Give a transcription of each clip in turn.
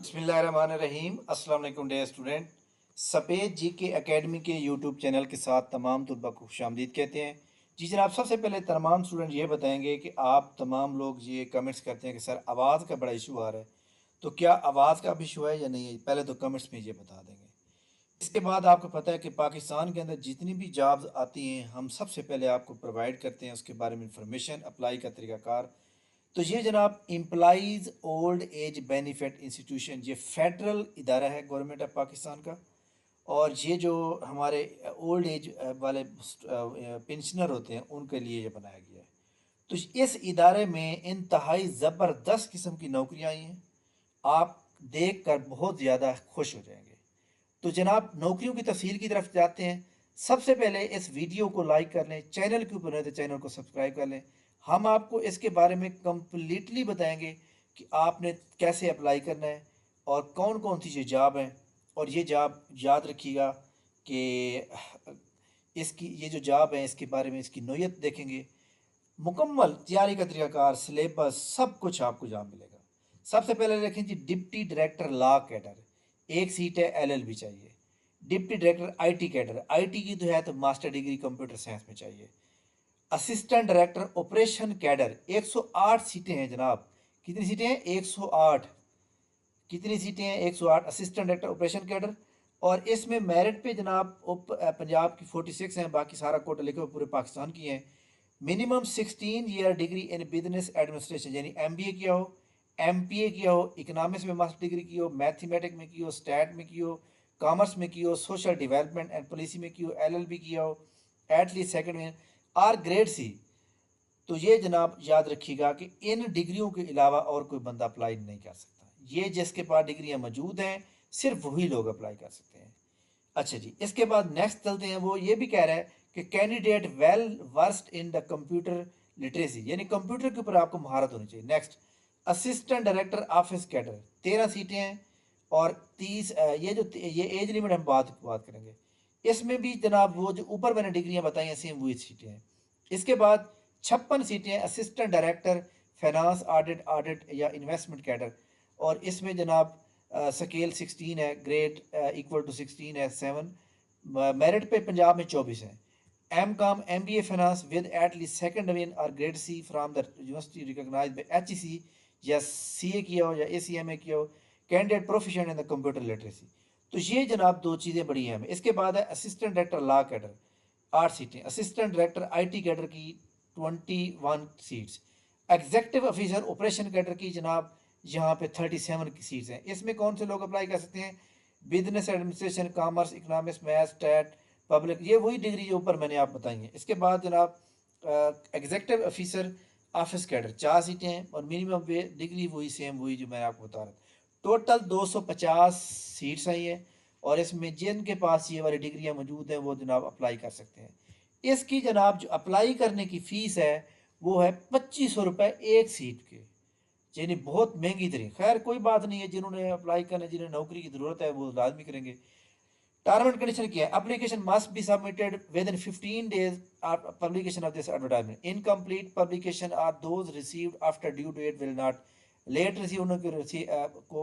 बिस्मिल्लाहिर्रहमानिर्रहीम। अस्सलाम वालेकुम डियर स्टूडेंट। सफ़ेद जी के एकेडमी के यूट्यूब चैनल के साथ तमाम तलबा को खुशामदीद कहते हैं। जी जनाब, सबसे पहले तमाम स्टूडेंट ये बताएंगे कि आप तमाम लोग ये कमेंट्स करते हैं कि सर आवाज़ का बड़ा इशू आ रहा है, तो क्या आवाज़ का भी इशू है या नहीं है, पहले तो कमेंट्स में ये बता देंगे। इसके बाद आपको पता है कि पाकिस्तान के अंदर जितनी भी जॉब्स आती हैं हम सबसे पहले आपको प्रोवाइड करते हैं उसके बारे में इंफॉर्मेशन, अप्लाई का तरीक़ाकार। तो ये जनाब employees old age benefit institution, ये फेडरल इदारा है गवर्नमेंट ऑफ पाकिस्तान का। और ये जो हमारे ओल्ड एज वाले पेंशनर होते हैं उनके लिए ये बनाया गया है। तो इस इदारे में इंतहाई ज़बरदस्त किस्म की नौकरियाँ आई हैं, आप देख कर बहुत ज़्यादा खुश हो जाएंगे। तो जनाब नौकरियों की तफसील की तरफ जाते हैं। सबसे पहले इस वीडियो को लाइक कर लें, चैनल के ऊपर है तो चैनल को सब्सक्राइब कर लें। हम आपको इसके बारे में कम्प्लीटली बताएंगे कि आपने कैसे अप्लाई करना है और कौन कौन सी ये जॉब हैं। और ये जॉब याद रखिएगा कि इसकी ये जो जॉब है इसके बारे में इसकी नोयत देखेंगे, मुकम्मल तैयारी का तरीकाकार, सिलेबस सब कुछ आपको जहाँ मिलेगा। सबसे पहले देखें जी, डिप्टी डायरेक्टर लॉ कैडर, एक सीट है, एलएलबी चाहिए। Deputy director IT cadre, IT की तो है तो मास्टर डिग्री कंप्यूटर साइंस में चाहिए। असिस्टेंट डायरेक्टर ऑपरेशन कैडर, 108 सीटें हैं जनाब। कितनी सीटें हैं? 108। कितनी सीटें हैं? 108 असिस्टेंट डायरेक्टर ऑपरेशन कैडर। और इसमें मेरिट पे जनाब पंजाब की 46 हैं, बाकी सारा कोटा लिखे हुए पूरे पाकिस्तान की हैं। Minimum 16 year degree in business administration, यानी एमबीए किया हो, एमपीए किया हो, इकोनॉमिक्स में मास्टर डिग्री की हो, मैथमेटिक्स में की हो, स्टैट में की हो, कॉमर्स में की हो, सोशल डेवलपमेंट एंड पॉलिसी में की हो, एलएलबी किया हो एटलीस्ट सेकंड में, आर ग्रेड सी। तो ये जनाब याद रखिएगा कि इन डिग्रियों के अलावा और कोई बंदा अप्लाई नहीं कर सकता। ये जिसके पास डिग्रियां मौजूद हैं सिर्फ वही लोग अप्लाई कर सकते हैं। अच्छा जी, इसके बाद नेक्स्ट चलते हैं। वो ये भी कह रहा है कि candidate well versed in the computer literacy, यानी कंप्यूटर के ऊपर आपको महारत होनी चाहिए। Next, assistant director office cadre, 13 सीटें हैं। और 30 ये एज लिमिट हम बात करेंगे। इसमें भी जनाब वो जो ऊपर मैंने डिग्रियां बताई हैं सेम वही सीटें हैं। इसके बाद 56 सीटें हैं assistant director finance audit audit या इन्वेस्टमेंट कैडर। और इसमें जनाब स्केल 16 है, ग्रेड इक्वल टू 16 है 7। मेरिट पे पंजाब में 24 हैं। M com M B A finance with at least second division और grade C from the university recognized by HEC, या सीए किया हो या एसीएमए किया हो, candidate proficient in the computer literacy. तो ये जनाब दो चीज़ें बड़ी अहम है। इसके बाद है असिस्टेंट डायरेक्टर लॉ कैडर, 8 सीटें। असिस्टेंट डायरेक्टर आईटी कैडर की 21 seats. Executive officer operation cadre की जनाब यहाँ पे 37 की सीट्स हैं। इसमें कौन से लोग अप्लाई कर सकते हैं? Business administration, commerce, economics, maths, stat, public, ये वही डिग्री जो ऊपर मैंने आप बताई हैं। इसके बाद जनाब एग्जेक्टिव ऑफिसर ऑफिस कैडर 4 सीटें हैं और मिनिमम डिग्री वही सेम वही जो मैं आपको बता रहा था। टोटल 250 सीट्स आई हैं और इसमें जिनके पास ये वाली डिग्रियां मौजूद हैं वो जनाब अप्लाई कर सकते हैं। इसकी जनाब जो अप्लाई करने की फ़ीस है वो है 2500 रुपये एक सीट के, यानी बहुत महंगी तरीन। खैर कोई बात नहीं है, जिन्होंने अप्लाई करना, जिन्हें नौकरी की ज़रूरत है वो लाजमी करेंगे। टर्म एंड कंडीशन क्या है? Application must be submitted within 15 days publication of this advertisement. Incomplete publication are those received after due date will not late receive, को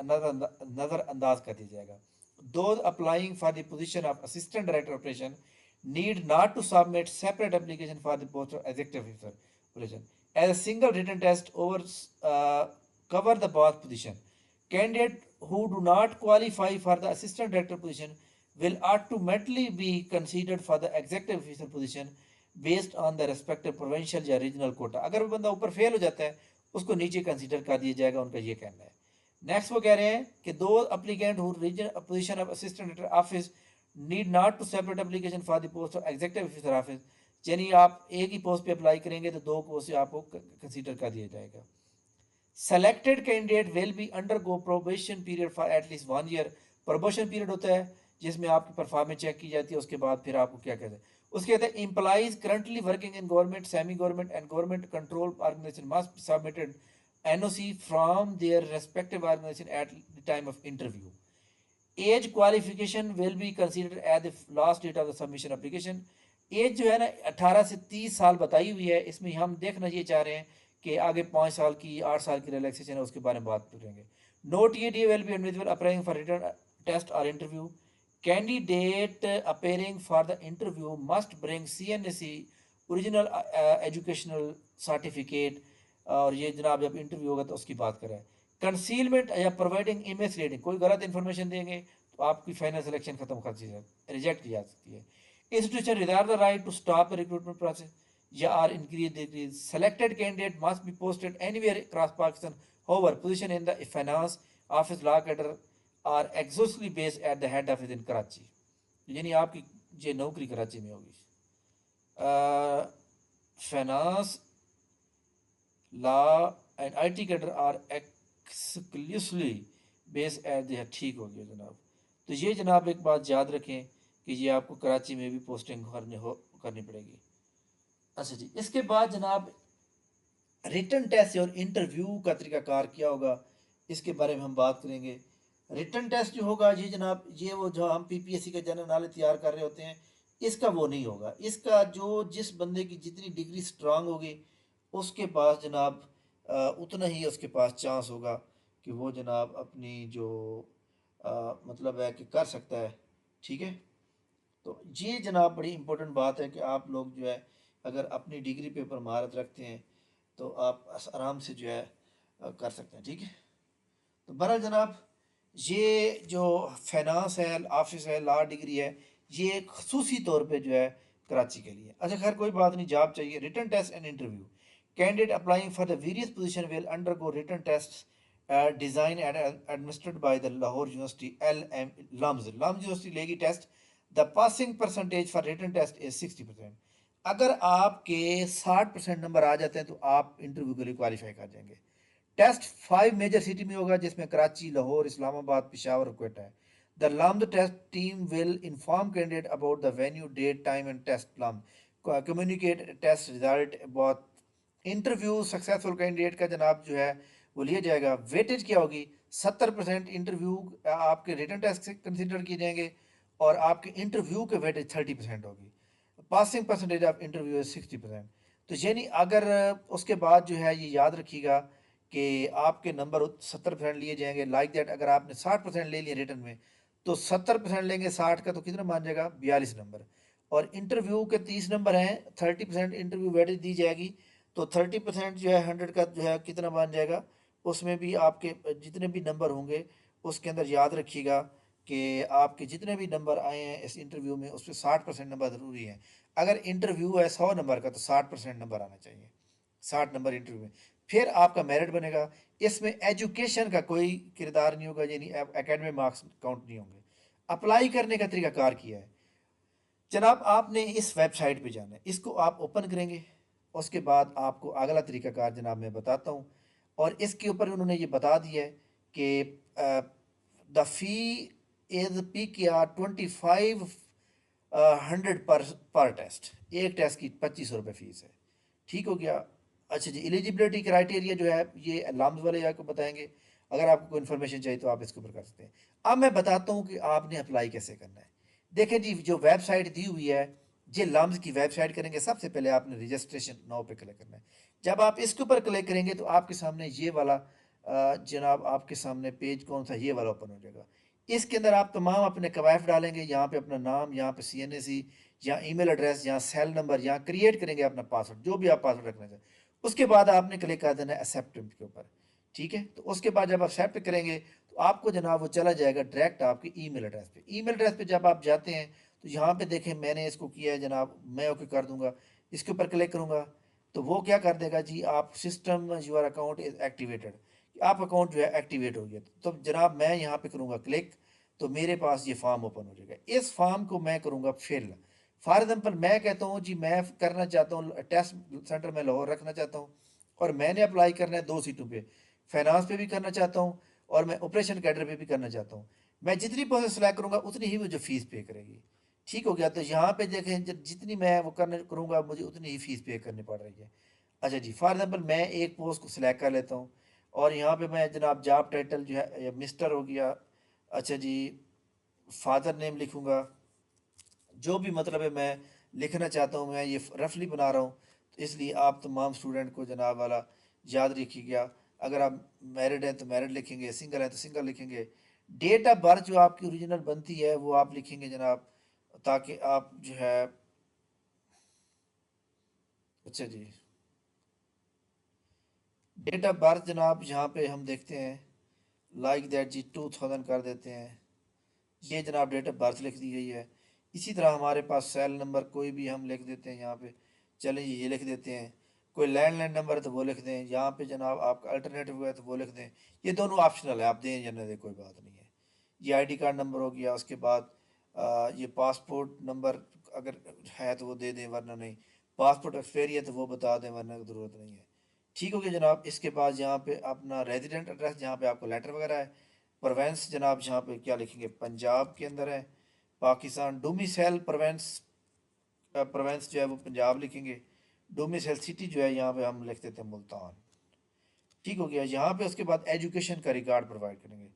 नज़रअंदाज कर दिया जाएगा। Those applying for the position of assistant director operation need not to submit separate application for the post of executive officer position, as a single written test over cover the both position. Candidate who do not qualify for the assistant director position will automatically be considered for the executive officer position based on the respective provincial या regional quota। अगर वो बंदा ऊपर fail हो जाता है उसको नीचे कंसीडर कर दिया जाएगा, उनका ये कहना है। नेक्स्ट वो कह रहे हैं कि दो applicant who reason position of assistant director office need not to separate application for the post of executive officer office, यानी आप एक ही पोस्ट पे अप्लाई करेंगे तो दो पोस्ट आपको कंसीडर कर दिया जाएगा। Selected candidate will be under go probation period for at least 1 year. Probation period होता है जिसमें आपकी परफॉर्मेंस चेक की जाती है, उसके बाद फिर आपको क्या कहते हैं, उसके कहते हैं employees currently working in government, semi government and government control organization must submitted NOC from their respective organization at the time of interview. Age qualification will be considered at the last date of the submission application. Age जो है ना 18 से 30 साल बताई हुई है। इसमें हम देखना ये चाह रहे हैं कि आगे 5 साल की 8 साल की रिलैक्सेशन है, उसके बारे में बात करेंगे। No TAD will be admissible applying for written test और interview. Candidate appearing for the interview must bring CNSE original educational certificate. और ये जनाब जब इंटरव्यू होगा तो उसकी बात करें। कंसीलमेंट या प्रोवाइडिंग इमेज रीडिंग, कोई गलत इन्फॉर्मेशन देंगे तो आपकी फाइनल सिलेक्शन खत्म कर दी जाती, रिजेक्ट की जा सकती है। Institution reserve the right to stop the recruitment process या or increase decrease. Selected candidate must be posted anywhere across Pakistan. However, position in the finance office law cadre are exclusively based at the head office in Karachi. यानी आपकी ये नौकरी कराची में होगी। Finance law and IT cadre are exclusively based at the, ठीक हो गया जनाब। तो ये जनाब एक बात याद रखें कि ये आपको कराची में भी पोस्टिंग करनी पड़ेगी। अच्छा जी, इसके बाद जनाब रिटन टेस्ट और इंटरव्यू का तरीकाकार क्या होगा, इसके बारे में हम बात करेंगे। रिटन टेस्ट जो होगा ये जनाब, ये वो जो हम PPSC का जनरल नॉलेज तैयार कर रहे होते हैं, इसका वो नहीं होगा। इसका जो जिस बंदे की जितनी डिग्री स्ट्रांग होगी उसके पास जनाब उतना ही उसके पास चांस होगा कि वो जनाब अपनी जो मतलब है कि कर सकता है। ठीक है, तो ये जनाब बड़ी इंपॉर्टेंट बात है कि आप लोग जो है अगर अपनी डिग्री पे ऊपर महारत रखते हैं तो आप आराम से जो है कर सकते हैं। ठीक है, तो बहरहाल जनाब ये जो फाइनेंस है, ऑफिस है, लॉ डिग्री है, ये खसूसी तौर पे जो है कराची के लिए। अच्छा खैर कोई बात नहीं, जॉब चाहिए। Written test and interview. Candidate applying for the various position will undergo written test design and administered by the Lahore university LM LUMS university लेगी टेस्ट। The passing percentage for written test is 60%। अगर आपके 60% number आ जाते हैं तो आप interview के लिए क्वालिफाई कर जाएंगे। टेस्ट 5 मेजर सिटी में होगा जिसमें कराची, लाहौर, इस्लामाबाद, पेशावर और क्वेटा है। The lamb test team will inform candidate about the venue, date, time and test lamb communicate test result about interview. Successful candidate का जनाब जो है वो लिया जाएगा। वेटेज क्या होगी, 70% इंटरव्यू आपके रिटन टेस्ट से कंसिडर किए जाएंगे और आपके इंटरव्यू के वेटेज 30% होगी। Passing percentage of interview 60%। तो यानी अगर उसके बाद जो है ये याद रखिएगा कि आपके नंबर 70% लिए जाएंगे। लाइक दैट अगर आपने 60% ले लिए रिटर्न में तो 70% लेंगे 60 का तो कितना मान जाएगा, 42 नंबर। और इंटरव्यू के 30 नंबर हैं, 30% इंटरव्यू वेटेज दी जाएगी तो 30% जो है 100 का जो है कितना मान जाएगा, उसमें भी आपके जितने भी नंबर होंगे उसके अंदर याद रखिएगा कि आपके जितने भी नंबर आए हैं इस इंटरव्यू में उस पर 60% नंबर ज़रूरी है। अगर इंटरव्यू है 100 नंबर का तो 60% नंबर आना चाहिए, 60 नंबर इंटरव्यू में, फिर आपका मेरिट बनेगा। इसमें एजुकेशन का कोई किरदार नहीं होगा, यानी एकेडमिक मार्क्स काउंट नहीं होंगे। अप्लाई करने का तरीकाकार किया है जनाब, आपने इस वेबसाइट पे जाना है, इसको आप ओपन करेंगे, उसके बाद आपको अगला तरीकाकार जनाब मैं बताता हूँ। और इसके ऊपर उन्होंने ये बता दिया है कि द फी इज PKR 2500 पर टेस्ट। एक टेस्ट की 2500 रुपये फीस है। ठीक हो गया। अच्छा जी, एलिजिबिलिटी क्राइटेरिया जो है ये अलाम्स वाले आपको बताएंगे। अगर आपको कोई इन्फॉर्मेशन चाहिए तो आप इसके ऊपर कर सकते हैं। अब मैं बताता हूँ कि आपने अप्लाई कैसे करना है। देखें जी, जो वेबसाइट दी हुई है ये लम्स की वेबसाइट करेंगे। सबसे पहले आपने रजिस्ट्रेशन नाउ पे क्लिक करना है। जब आप इसके ऊपर क्लिक करेंगे तो आपके सामने ये वाला जनाब आपके सामने पेज कौन सा, ये वाला ओपन हो जाएगा। इसके अंदर आप तमाम अपने कवायफ डालेंगे, यहाँ पे अपना नाम, यहाँ पे CNSE, यहाँ ईमेल एड्रेस, यहाँ सेल नंबर, यहाँ क्रिएट करेंगे अपना पासवर्ड, जो भी आप पासवर्ड रखना चाहें। उसके बाद आपने क्लिक कर देना है एक्सेप्ट के ऊपर। ठीक है, तो उसके बाद जब आप एक्सेप्ट करेंगे तो आपको जनाब वो चला जाएगा डायरेक्ट आपके ईमेल एड्रेस पे। ईमेल एड्रेस पे जब आप जाते हैं तो यहाँ पे देखें मैंने इसको किया है जनाब, मैं ओके कर दूंगा। इसके ऊपर क्लिक करूँगा तो वो क्या कर देगा जी, आप system your account is activated, आप अकाउंट जो है एक्टिवेट हो गया। तो जनाब मैं यहाँ पे करूँगा क्लिक तो मेरे पास ये फॉर्म ओपन हो जाएगा। इस फॉर्म को मैं करूँगा फिल। फॉर एग्जाम्पल मैं कहता हूँ जी मैं करना चाहता हूँ टेस्ट सेंटर में लाहौर रखना चाहता हूँ और मैंने अप्लाई करना है 2 सीटों पे, फाइनेंस पे भी करना चाहता हूँ और मैं ऑपरेशन कैडर पे भी करना चाहता हूँ। मैं जितनी पोस्ट सेलेक्ट करूँगा उतनी ही मुझे फीस पे करेगी। ठीक हो गया, तो यहाँ पे देखें जितनी मैं वो करने करूँगा मुझे उतनी ही फीस पे करनी पड़ रही है। अच्छा जी, फॉर एग्जाम्पल मैं एक पोस्ट को सिलेक्ट कर लेता हूँ और यहाँ पे मैं जनाब जॉब टाइटल जो है मिस्टर हो गया। अच्छा जी, फादर नेम लिखूँगा, जो भी मतलब है मैं लिखना चाहता हूँ, मैं ये रफली बना रहा हूँ तो इसलिए आप तमाम स्टूडेंट को जनाब वाला याद रखिएगा। अगर आप मैरिड हैं तो मैरिड लिखेंगे, सिंगल हैं तो सिंगल लिखेंगे। डेट ऑफ बर्थ जो आपकी ओरिजिनल बनती है वो आप लिखेंगे जनाब, ताकि आप जो है, अच्छा जी, डेट ऑफ बर्थ जनाब यहाँ पे हम देखते हैं लाइक दैट जी 2000 कर देते हैं। ये जनाब डेट ऑफ बर्थ लिख दी गई है। इसी तरह हमारे पास सेल नंबर कोई भी हम लिख देते हैं यहाँ पे, चलें जी ये लिख देते हैं। कोई लैंडलाइन नंबर है तो वो लिख दें, यहाँ पे जनाब आपका अल्टरनेटिव हुआ है तो वो लिख दें। ये दोनों ऑप्शनल है, आप दें या न दें कोई बात नहीं है। ये आईडी कार्ड नंबर हो गया। उसके बाद ये पासपोर्ट नंबर अगर है तो वो दे दें, वरना नहीं। पासपोर्ट एक्सपायरी है तो वो बता दें, वरना ज़रूरत नहीं है। ठीक हो गया जनाब। इसके बाद यहाँ पे अपना रेजिडेंट एड्रेस जहाँ पे आपको लेटर वगैरह है। प्रोवेंस जनाब यहाँ पे क्या लिखेंगे, पंजाब के अंदर है। पाकिस्तान डोमिसाइल प्रोवेंस, प्रोवेंस जो है वो पंजाब लिखेंगे। डोमिसाइल सिटी जो है यहाँ पे हम लिख देते हैं मुल्तान। ठीक हो गया। यहाँ पे उसके बाद एजुकेशन का रिकॉर्ड प्रोवाइड करेंगे।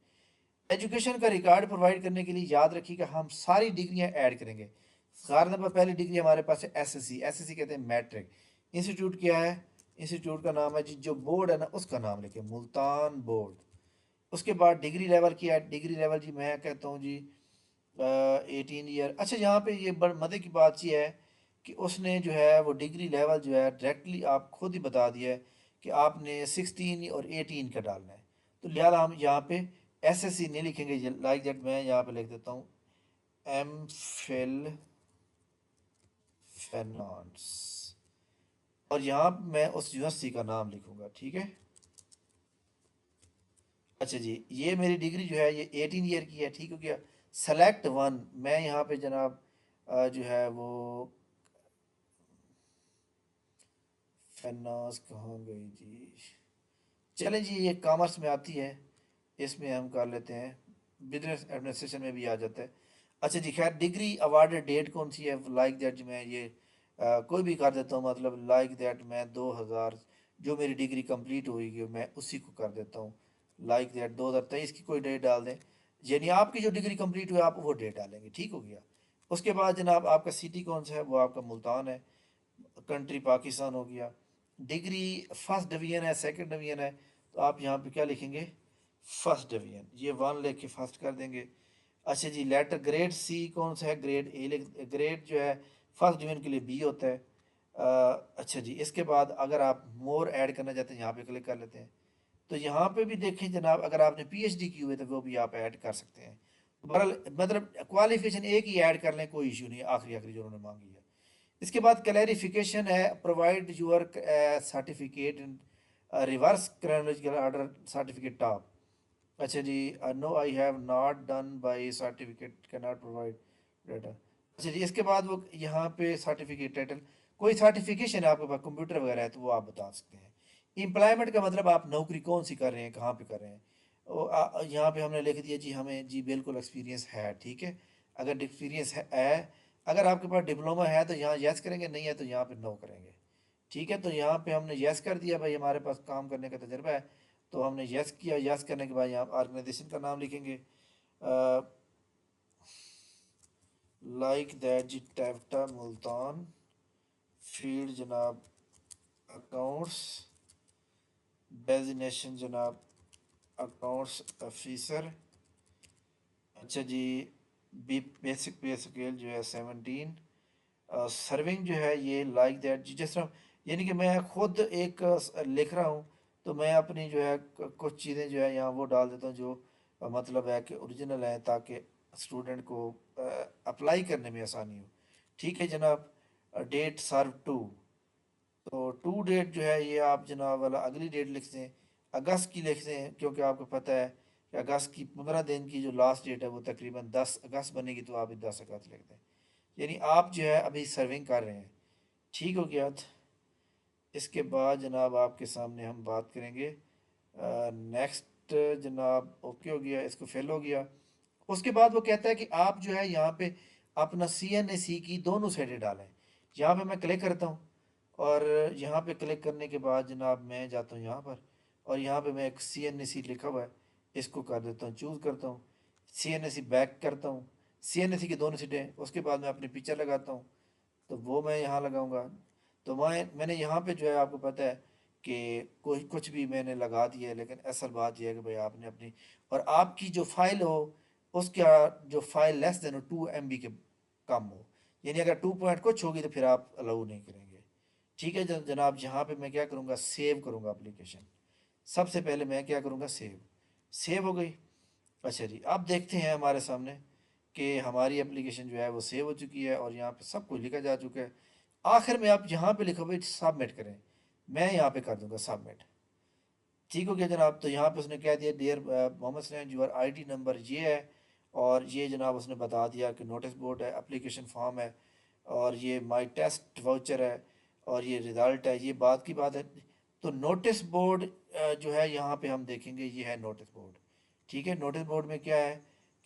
एजुकेशन का रिकॉर्ड प्रोवाइड करने के लिए याद रखिएगा हम सारी डिग्रियां ऐड करेंगे। सारे नंबर पहली डिग्री हमारे पास है एसएससी। एसएससी कहते हैं मैट्रिक। इंस्टीट्यूट क्या है, इंस्टीट्यूट का नाम है जी, जो बोर्ड है ना उसका नाम लिखे, मुल्तान बोर्ड। उसके बाद डिग्री लेवल की है, डिग्री लेवल जी मैं कहता हूँ जी 18 ईयर। अच्छा यहाँ पे ये बड़ मज़े की बात ये है कि उसने जो है वो डिग्री लेवल जो है डायरेक्टली आप खुद ही बता दिया है कि आपने 16 और 18 का डालना है। तो लिहाजा हम यहाँ पे एसएससी नहीं लिखेंगे, लाइक दैट मैं यहाँ पे लिख देता हूँ एम फिल फाइनेंस। और यहाँ मैं उस यूनिवर्सिटी का नाम लिखूंगा। ठीक है। अच्छा जी, ये मेरी डिग्री जो है ये 18 ईयर की है। ठीक हो गया। सेलेक्ट वन, मैं यहाँ पे जनाब जो है वो फाइनेंस कहाँ गई जी, चलें जी ये कॉमर्स में आती है, इसमें हम कर लेते हैं। बिजनेस एडमिनिस्ट्रेशन में भी आ जाता है। अच्छा जी, खैर डिग्री अवार्डेड डेट कौन सी है, लाइक दैट मैं ये कोई भी कर देता हूँ। मतलब लाइक दैट मैं 2000 जो मेरी डिग्री कंप्लीट हुई मैं उसी को कर देता हूँ। लाइक दैट 2023 की कोई डेट डाल दें, यानी आपकी जो डिग्री कंप्लीट हुई आप वो डेट डालेंगे। ठीक हो गया। उसके बाद जनाब आपका सिटी कौन सा है, वो आपका मुल्तान है। कंट्री पाकिस्तान हो गया। डिग्री फर्स्ट डिवीजन है, सेकंड डिवीजन है, तो आप यहाँ पे क्या लिखेंगे, फर्स्ट डिवीजन। ये वन लिख के फर्स्ट कर देंगे। अच्छा जी, लेटर ग्रेड सी कौन सा है, ग्रेड ए लिख, ग्रेड जो है फर्स्ट डिवीजन के लिए बी होता है। अच्छा जी, इसके बाद अगर आप मोर ऐड करना चाहते हैं यहाँ पे क्लिक कर लेते हैं। तो यहाँ पे भी देखें जनाब, अगर आपने पीएचडी की हुई है तो वो भी आप ऐड कर सकते हैं। बहरहाल मतलब क्वालिफिकेशन एक ही ऐड कर लें, कोई इशू नहीं है, आखिरी आखिरी जो उन्होंने मांगी है। इसके बाद क्लैरिफिकेशन है, provide your certificate in reverse chronological order certificate top. अच्छा जी, no I have not done by certificate can not provide data. अच्छा जी, इसके बाद वो यहाँ पे सर्टिफिकेट टाइटल, कोई सर्टिफिकेशन है आपके पास कंप्यूटर वगैरह है तो वो आप बता सकते हैं। एम्प्लॉयमेंट का मतलब आप नौकरी कौन सी कर रहे हैं, कहाँ पे कर रहे हैं। यहाँ पे हमने लिख दिया जी हमें जी बिल्कुल एक्सपीरियंस है। ठीक है। अगर एक्सपीरियंस है, अगर आपके पास डिप्लोमा है तो यहाँ यस करेंगे, नहीं है तो यहाँ पे नो करेंगे। ठीक है। तो यहाँ पे हमने यस कर दिया, भाई हमारे पास काम करने का तजर्बा है, तो हमने यस किया। यस करने के बाद यहाँ ऑर्गेनाइजेशन का नाम लिखेंगे, लाइक दैट जी टैप्टा मुल्तान। फील्ड जनाब अकाउंट्स, डेजिनेशन जनाब अकाउंट्स ऑफिसर। अच्छा जी, बी बेसिक पे स्केल जो है 17। सर्विंग जो है ये लाइक दैट जी, जिस तरह यानी कि मैं खुद एक लिख रहा हूँ तो मैं अपनी जो है कुछ चीज़ें जो है यहाँ वो डाल देता हूँ जो मतलब है कि ओरिजिनल है, ताकि स्टूडेंट को अप्लाई करने में आसानी हो। ठीक है जनाब। डेट सर्व टू, तो टू डेट जो है ये आप जनाब वाला अगली डेट लिख दें, अगस्त की लिख दें, क्योंकि आपको पता है कि अगस्त की 15 दिन की जो लास्ट डेट है वो तकरीबन 10 अगस्त बनेगी, तो आप 10 अगस्त लिख दें। यानी आप जो है अभी सर्विंग कर रहे हैं। ठीक हो गया। इसके बाद जनाब आपके सामने हम बात करेंगे नेक्स्ट। जनाब ओके हो गया, इसको फिल हो गया। उसके बाद वो कहता है कि आप जो है यहाँ पे अपना CNAC की दोनों साइडें डालें। यहाँ पे मैं क्लिक करता हूँ, और यहाँ पे क्लिक करने के बाद जनाब मैं जाता हूँ यहाँ पर, और यहाँ पे मैं एक CNAC लिखा हुआ है, इसको कर देता हूँ, चूज़ करता हूँ। CNAC बैक करता हूँ, CNAC की दोनों सीटें। उसके बाद मैं अपनी पिक्चर लगाता हूँ, तो वो मैं यहाँ लगाऊंगा। तो मैंने यहाँ पे जो है आपको पता है कि कोई कुछ भी मैंने लगा दिया है, लेकिन असल बात यह है कि भाई आपने अपनी और आपकी जो फाइल हो उसका जो फाइल लेस देन 2 MB के कम हो, यानी अगर 2 पॉइंट कुछ होगी तो फिर आप अलाउ नहीं करेंगे। ठीक है जनाब, यहाँ पे मैं क्या करूँगा, सेव करूँगा एप्लीकेशन। सबसे पहले मैं क्या करूँगा, सेव। सेव हो गई। अच्छा जी, अब देखते हैं हमारे सामने कि हमारी एप्लीकेशन जो है वो सेव हो चुकी है और यहाँ पे सब कुछ लिखा जा चुका है। आखिर में आप यहाँ पे लिखो भाई सबमिट करें, मैं यहाँ पे कर दूंगा सबमिट। ठीक हो गया जनाब, तो यहाँ पे उसने कह दिया dear Mohammad Sain your ID number ये है, और ये जनाब उसने बता दिया कि नोटिस बोर्ड है, एप्लीकेशन फॉर्म है, और ये माई टेस्ट वाउचर है, और ये रिज़ल्ट है। ये बात की बात है। तो नोटिस बोर्ड जो है यहाँ पे हम देखेंगे, ये है नोटिस बोर्ड। ठीक है, नोटिस बोर्ड में क्या है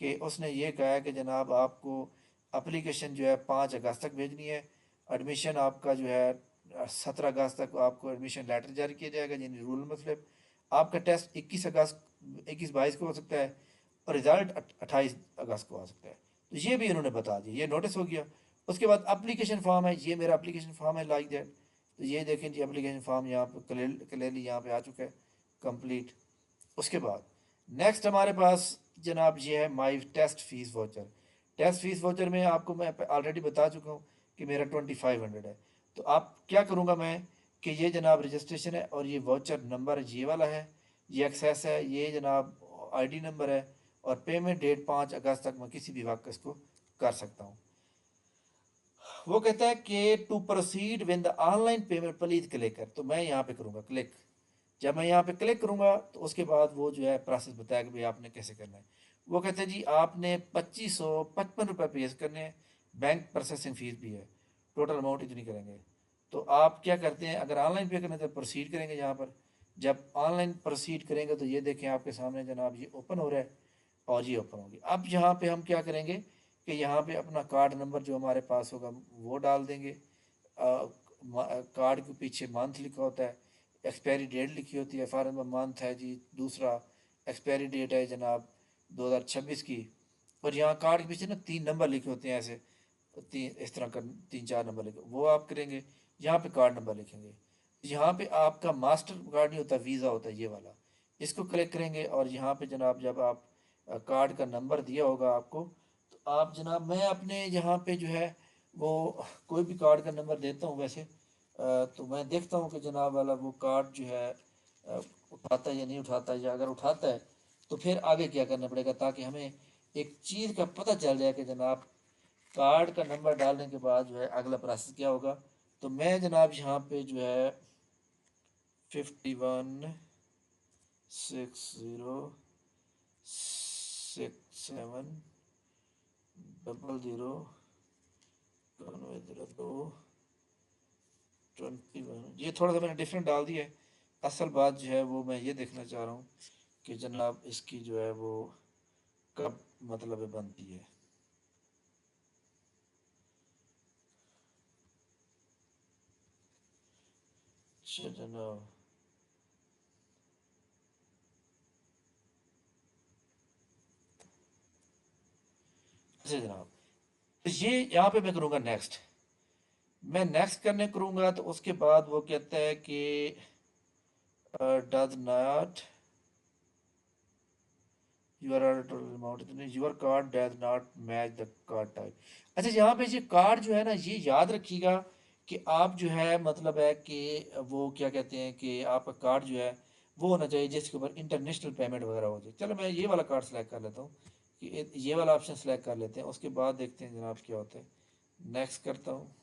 कि उसने ये कहा है कि जनाब आपको एप्लीकेशन जो है 5 अगस्त तक भेजनी है। एडमिशन आपका जो है 17 अगस्त तक आपको एडमिशन लेटर जारी किया जाएगा, यानी रूल नंबर स्लिप। आपका टेस्ट 21 22 को हो सकता है, और रिज़ल्ट 28 अगस्त को आ सकता है। तो ये भी इन्होंने बता दिया, ये नोटिस हो गया। उसके बाद एप्लीकेशन फॉर्म है, ये मेरा एप्लीकेशन फॉर्म है लाइक दैट। तो ये देखें जी, एप्लीकेशन फॉर्म यहाँ पे क्लियरली यहाँ पे आ चुका है, कंप्लीट। उसके बाद नेक्स्ट हमारे पास जनाब ये है my test fee voucher. Test fee voucher में आपको मैं ऑलरेडी बता चुका हूँ कि मेरा 2500 है। तो आप क्या करूँगा मैं कि ये जनाब रजिस्ट्रेशन है, और ये वाउचर नंबर ये वाला है, ये एक्सेस है, ये जनाब आईडी नंबर है, और पेमेंट डेट 5 अगस्त तक मैं किसी भी वक्त इसको कर सकता हूँ। वो कहता है कि to proceed with the online payment please click कर, तो मैं यहाँ पे करूँगा क्लिक। जब मैं यहाँ पे क्लिक करूँगा तो उसके बाद वो जो है प्रोसेस बताया कि भाई आपने कैसे करना है। वो कहते हैं जी आपने 2555 रुपये पे करने हैं, बैंक प्रोसेसिंग फ़ीस भी है, टोटल अमाउंट इतनी करेंगे। तो आप क्या करते हैं, अगर ऑनलाइन पे करना है तो प्रोसीड करेंगे यहाँ पर। जब ऑनलाइन प्रोसीड करेंगे तो ये देखें आपके सामने जनाब ये ओपन हो रहा है, और ये ओपन होगी। अब यहाँ पे हम क्या करेंगे कि यहाँ पे अपना कार्ड नंबर जो हमारे पास होगा वो डाल देंगे। कार्ड के पीछे मंथ लिखा होता है, एक्सपायरी डेट लिखी होती है, फॉर मंथ है जी दूसरा, एक्सपायरी डेट है जनाब 2026 की। और यहाँ कार्ड के पीछे ना 3 नंबर लिखे होते हैं ऐसे, तीन इस तरह का 3 4 नंबर लिखे, वो आप करेंगे। यहाँ पे कार्ड नंबर लिखेंगे। यहाँ पे आपका मास्टर कार्ड नहीं होता, वीज़ा होता है ये वाला, इसको क्लिक करेंगे। और यहाँ पे जनाब जब आप कार्ड का नंबर दिया होगा आपको, तो आप जनाब मैं अपने यहाँ पे जो है वो कोई भी कार्ड का नंबर देता हूँ वैसे। तो मैं देखता हूँ कि जनाब वाला वो कार्ड जो है उठाता है या नहीं उठाता है, या अगर उठाता है तो फिर आगे क्या करना पड़ेगा, ताकि हमें एक चीज़ का पता चल जाए कि जनाब कार्ड का नंबर डालने के बाद जो है अगला प्रोसेस क्या होगा। तो मैं जनाब यहाँ पे जो है 5160670021, ये थोड़ा सा मैंने डिफरेंट डाल दिया है। असल बात जो है वो मैं ये देखना चाह रहा हूँ कि जनाब इसकी जो है वो कब मतलब बनती है। अच्छा जनाब, अच्छा जनाब, तो ये यहाँ पे मैं करूँगा नेक्स्ट। मैं नेक्स्ट करने करूँगा तो उसके बाद वो कहता है कि does not your card does not match the card type. अच्छा, यहाँ पे ये कार्ड जो है ना, ये याद रखिएगा कि आप जो है मतलब है कि वो क्या कहते हैं कि आपका कार्ड जो है वो होना चाहिए जिसके ऊपर इंटरनेशनल पेमेंट वगैरह हो जाए। चलो मैं ये वाला कार्ड सेलेक्ट कर लेता हूँ, कि ये वाला ऑप्शन सेलेक्ट कर लेते हैं। उसके बाद देखते हैं जनाब क्या होता है। नेक्स्ट करता हूँ।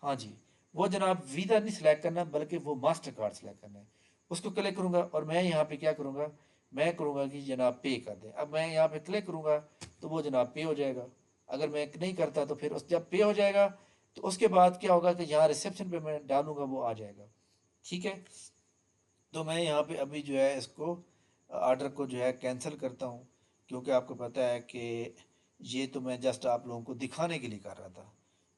हाँ जी, वो जनाब वीज़ा नहीं सिलेक्ट करना, बल्कि वो मास्टर कार्ड सेलेक्ट करना है। उसको क्लिक करूँगा और मैं यहाँ पे क्या करूँगा, मैं करूँगा कि जनाब पे कर दें। अब मैं यहाँ पे क्लिक करूँगा तो वो जनाब पे हो जाएगा। अगर मैं नहीं करता तो फिर उस जब पे हो जाएगा तो उसके बाद क्या होगा कि यहाँ रिसेप्शन पे मैं डालूँगा वो आ जाएगा। ठीक है, तो मैं यहाँ पे अभी जो है इसको ऑर्डर को जो है कैंसिल करता हूँ, क्योंकि आपको पता है कि ये तो मैं जस्ट आप लोगों को दिखाने के लिए कर रहा था।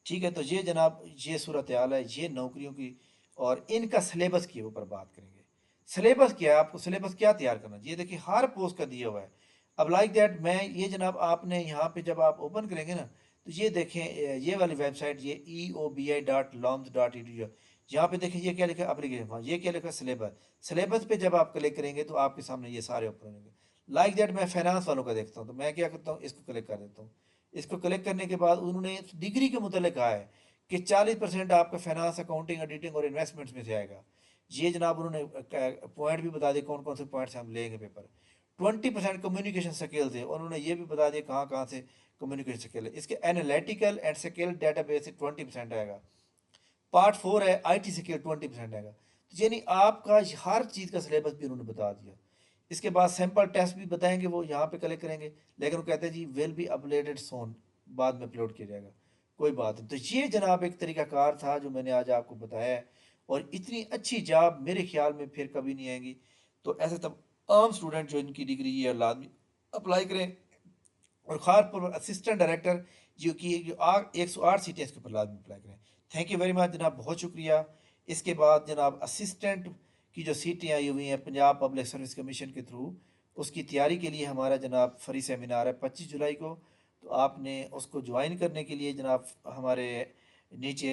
ठीक है, तो ये जनाब ये सूरत हाल है ये नौकरियों की, और इनका सिलेबस के ऊपर बात करेंगे। सिलेबस क्या है, आपको सिलेबस क्या तैयार करना चाहिए, देखिए हर पोस्ट का दिया हुआ है। अब लाइक दैट मैं ये जनाब आपने यहाँ पे जब आप ओपन करेंगे ना, तो ये देखें ये वाली वेबसाइट, ये EOBI.loms.edu, यहाँ पे देखिए ये क्या लिखा है एप्लीकेशन फॉर्म, ये क्या लिखा है सिलेबस। सिलेबस पे जब आप क्लिक करेंगे तो आपके सामने ये सारे ओपन होंगे। लाइक दैट मैं फाइनेंस वालों का देखता हूँ, तो मैं क्या करता हूँ, इसको क्लिक कर देता हूँ। इसको क्लिक करने के बाद उन्होंने डिग्री के मुतालिक कहा है कि 40% आपका फाइनेंस, अकाउंटिंग, एडिटिंग और इन्वेस्टमेंट्स में से आएगा। ये जनाब उन्होंने पॉइंट भी बता दिए कौन कौन से पॉइंट से हम लेंगे पेपर। 20% कम्युनिकेशन स्किल्स है, उन्होंने ये भी बता दिया कहाँ कहाँ से कम्युनिकेशन स्किल है। इसके एनालिटिकल एंड स्किल डेटाबेस से 20% आएगा। पार्ट 4 है आईटी स्किल, 20% आएगा। तो यानी आपका हर चीज़ का सिलेबस भी उन्होंने बता दिया। इसके बाद सैम्पल टेस्ट भी बताएंगे, वो यहाँ पे क्लिक करेंगे, लेकिन वो कहते हैं जी विल बी अपलोडेड सोन, बाद में अपलोड किया जाएगा। कोई बात नहीं। तो ये जनाब एक तरीकाकार था जो मैंने आज आपको बताया है, और इतनी अच्छी जॉब मेरे ख्याल में फिर कभी नहीं आएंगी। तो ऐसे तब आम स्टूडेंट जो इनकी डिग्री है लाजमी अप्लाई करें, और खास पर असिस्टेंट डायरेक्टर जो कि जो 108 सीटें इसके ऊपर लाजमी अप्लाई करें। थैंक यू वेरी मच जनाब, बहुत शुक्रिया। इसके बाद जनाब असिस्टेंट की जो सीटें आई हुई हैं पंजाब पब्लिक सर्विस कमीशन के थ्रू, उसकी तैयारी के लिए हमारा जनाब फ्री सेमिनार है 25 जुलाई को। तो आपने उसको ज्वाइन करने के लिए जनाब हमारे नीचे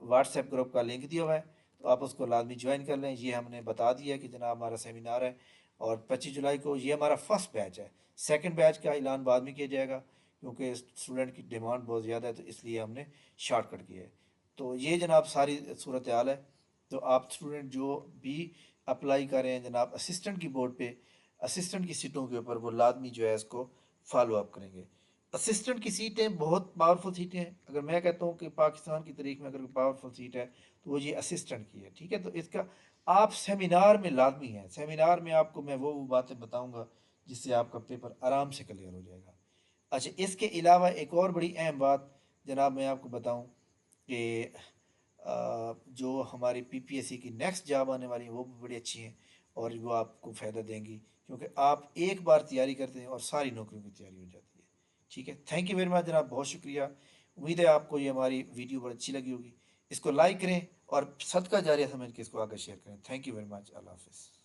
व्हाट्सएप ग्रुप का लिंक दिया हुआ है, तो आप उसको लाजमी ज्वाइन कर लें। ये हमने बता दिया कि जनाब हमारा सेमिनार है, और 25 जुलाई को ये हमारा फर्स्ट बैच है। सेकंड बैच का ऐलान बाद में किया जाएगा, क्योंकि स्टूडेंट की डिमांड बहुत ज़्यादा है, तो इसलिए हमने शॉर्टकट किया है। तो ये जनाब सारी सूरत हाल है। तो आप स्टूडेंट जो भी अप्लाई कर रहे हैं जनाब असिस्टेंट की बोर्ड पे, असिस्टेंट की सीटों के ऊपर वो लाजमी जो है इसको फॉलो अप करेंगे। असिस्टेंट की सीटें बहुत पावरफुल सीटें हैं। अगर मैं कहता हूँ कि पाकिस्तान की तारीख में अगर कोई पावरफुल सीट है तो वो ये असिस्टेंट की है, ठीक है। तो इसका आप सेमिनार में लाजमी है, सेमिनार में आपको मैं वो बातें बताऊँगा जिससे आपका पेपर आराम से क्लियर हो जाएगा। अच्छा, इसके अलावा एक और बड़ी अहम बात जनाब मैं आपको बताऊं कि जो हमारी पीपीएससी की नेक्स्ट जॉब आने वाली है वो भी बड़ी अच्छी हैं, और वो आपको फ़ायदा देंगी, क्योंकि आप एक बार तैयारी करते हैं और सारी नौकरियों की तैयारी हो जाती है। ठीक है, थैंक यू वेरी मच जनाब, बहुत शुक्रिया। उम्मीद है आपको ये हमारी वीडियो बड़ी अच्छी लगी होगी। इसको लाइक करें और सदका जारिया समझ के इसको आगे शेयर करें। थैंक यू वेरी मच, अल्लाह हाफिज़।